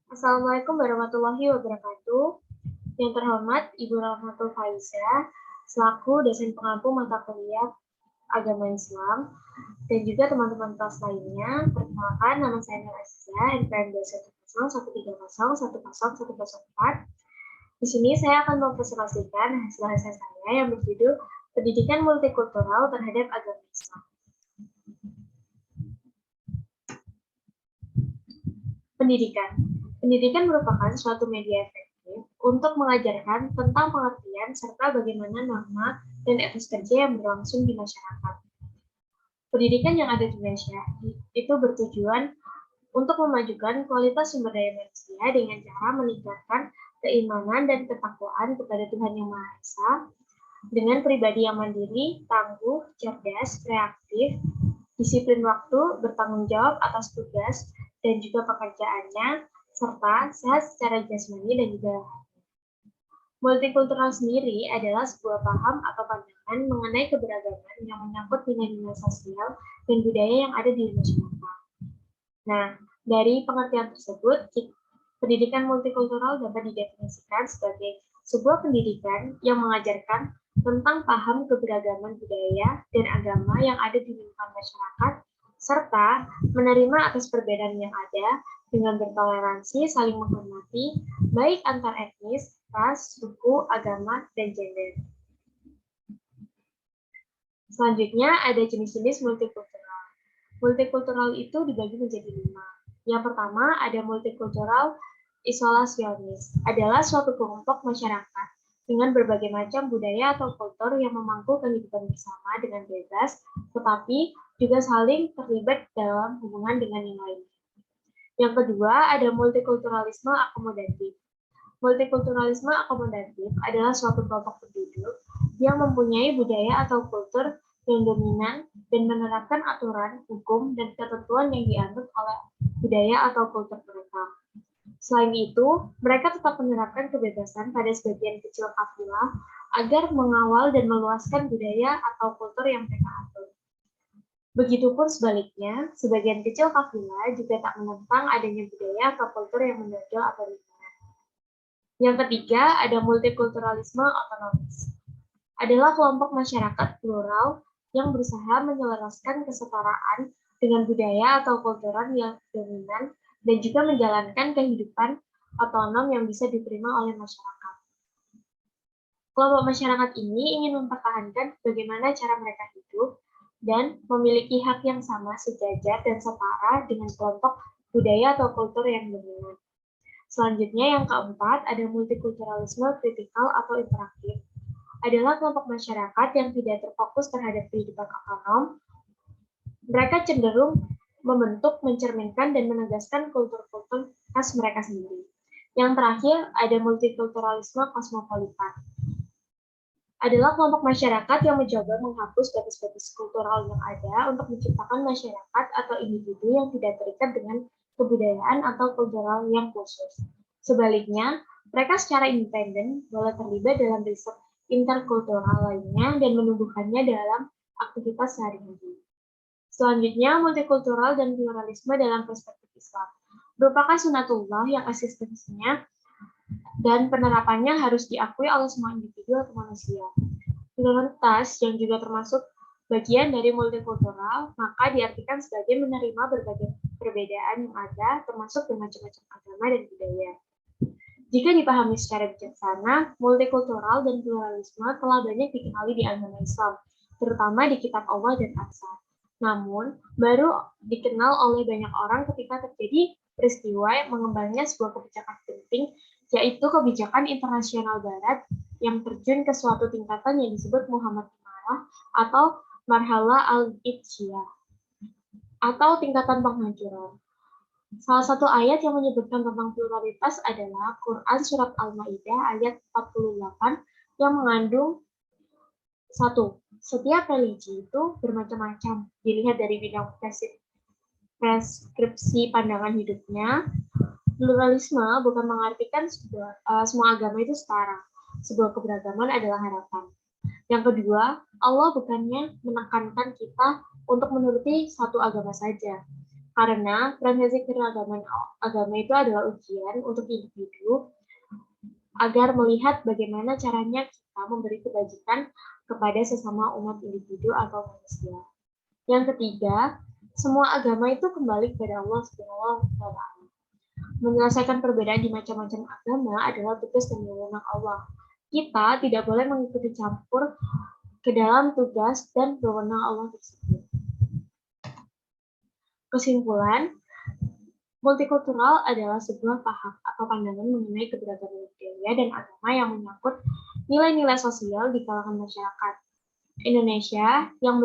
Assalamualaikum warahmatullahi wabarakatuh. Yang terhormat Ibu Rahmatul Faiza, selaku dosen pengampu mata kuliah Agama Islam, dan juga teman-teman kelas lainnya. Perkenalkan, nama saya Nur Aziza, NPM 21013010104. Di sini saya akan mempresentasikan hasil-hasil saya yang berjudul Pendidikan Multikultural Terhadap Agama Islam. Pendidikan. Pendidikan merupakan suatu media efektif untuk mengajarkan tentang pengertian serta bagaimana norma dan etos kerja yang berlangsung di masyarakat. Pendidikan yang ada di Indonesia itu bertujuan untuk memajukan kualitas sumber daya manusia dengan cara meningkatkan keimanan dan ketakwaan kepada Tuhan Yang Maha Esa dengan pribadi yang mandiri, tangguh, cerdas, reaktif, disiplin waktu, bertanggung jawab atas tugas dan juga pekerjaannya, serta sehat secara jasmani dan juga rohani. Multikultural sendiri adalah sebuah paham atau pandangan mengenai keberagaman yang menyangkut nilai-nilai sosial dan budaya yang ada di masyarakat. Nah, dari pengertian tersebut, pendidikan multikultural dapat didefinisikan sebagai sebuah pendidikan yang mengajarkan tentang paham keberagaman budaya dan agama yang ada di lingkungan masyarakat, serta menerima atas perbedaan yang ada dengan bertoleransi, saling menghormati, baik antar etnis, ras, suku, agama, dan gender. Selanjutnya ada jenis-jenis multikultural. Multikultural itu dibagi menjadi 5. Yang pertama ada multikultural isolasionis, adalah suatu kelompok masyarakat dengan berbagai macam budaya atau kultur yang memangku kehidupan bersama dengan bebas, tetapi juga saling terlibat dalam hubungan dengan yang lainnya. Yang kedua, ada multikulturalisme akomodatif. Multikulturalisme akomodatif adalah suatu kelompok penduduk yang mempunyai budaya atau kultur yang dominan dan menerapkan aturan, hukum, dan ketentuan yang dianut oleh budaya atau kultur mereka. Selain itu, mereka tetap menerapkan kebebasan pada sebagian kecil kafilah agar mengawal dan meluaskan budaya atau kultur yang mereka atur. Begitupun sebaliknya, sebagian kecil kafilah juga tak menentang adanya budaya atau kultur yang menonjol atau lingkungan. Yang ketiga, ada multikulturalisme otonomis. Adalah kelompok masyarakat plural yang berusaha menyelaraskan kesetaraan dengan budaya atau kultural yang dominan dan juga menjalankan kehidupan otonom yang bisa diterima oleh masyarakat. Kelompok masyarakat ini ingin mempertahankan bagaimana cara mereka hidup dan memiliki hak yang sama, sejajar, dan setara dengan kelompok budaya atau kultur yang dominan. Selanjutnya yang keempat, ada multikulturalisme kritikal atau interaktif. Adalah kelompok masyarakat yang tidak terfokus terhadap kehidupan otonom. Mereka cenderung membentuk, mencerminkan, dan menegaskan kultur-kultur khas mereka sendiri. Yang terakhir, ada multikulturalisme kosmopolitan. Adalah kelompok masyarakat yang mencoba menghapus batas-batas kultural yang ada untuk menciptakan masyarakat atau individu yang tidak terikat dengan kebudayaan atau kultural yang khusus. Sebaliknya, mereka secara independen boleh terlibat dalam riset interkultural lainnya dan menumbuhkannya dalam aktivitas sehari-hari. Selanjutnya, multikultural dan pluralisme dalam perspektif Islam merupakan sunatullah yang eksistensinya dan penerapannya harus diakui oleh semua individu atau manusia. Pluralitas yang juga termasuk bagian dari multikultural, maka diartikan sebagai menerima berbagai perbedaan yang ada, termasuk bermacam-macam agama dan budaya. Jika dipahami secara bijaksana, multikultural dan pluralisme telah banyak dikenali di agama Islam, terutama di kitab Allah dan Al-Qur'an. Namun, baru dikenal oleh banyak orang ketika terjadi peristiwa mengembangnya sebuah kebijakan penting, yaitu kebijakan internasional Barat yang terjun ke suatu tingkatan yang disebut Muhammad Imarah atau Marhala al-Ijtihad atau tingkatan penghancuran. Salah satu ayat yang menyebutkan tentang pluralitas adalah Quran Surat Al-Ma'idah ayat 48 yang mengandung satu, setiap religi itu bermacam-macam, dilihat dari bidang preskripsi pandangan hidupnya. Pluralisme bukan mengartikan semua agama itu setara. Sebuah keberagaman adalah harapan. Yang kedua, Allah bukannya menekankan kita untuk menuruti satu agama saja. Karena prinsip keragaman agama itu adalah ujian untuk individu agar melihat bagaimana caranya kita memberi kebajikan kepada sesama umat individu atau manusia. Yang ketiga, semua agama itu kembali kepada Allah Subhanahu wa Ta'ala. Menyelesaikan perbedaan di macam-macam agama adalah tugas dan wewenang Allah. Kita tidak boleh mengikuti campur ke dalam tugas dan wewenang Allah tersebut. Kesimpulan, multikultural adalah sebuah paham atau pandangan mengenai keberagaman budaya dan agama yang menyangkut nilai-nilai sosial di kalangan masyarakat Indonesia yang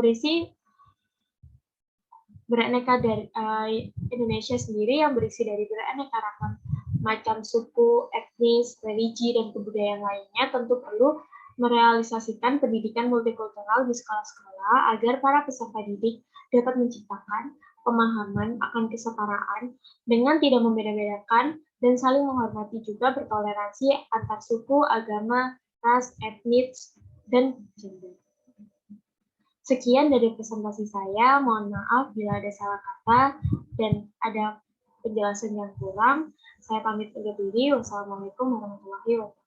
Indonesia sendiri yang berisi dari beraneka ragam macam suku, etnis, religi, dan kebudayaan lainnya tentu perlu merealisasikan pendidikan multikultural di sekolah-sekolah agar para peserta didik dapat menciptakan pemahaman akan kesetaraan dengan tidak membeda-bedakan dan saling menghormati juga bertoleransi antar suku, agama, ras, etnis, dan gender. Sekian dari presentasi saya, mohon maaf bila ada salah kata dan ada penjelasan yang kurang. Saya pamit undur diri. Wassalamualaikum warahmatullahi wabarakatuh.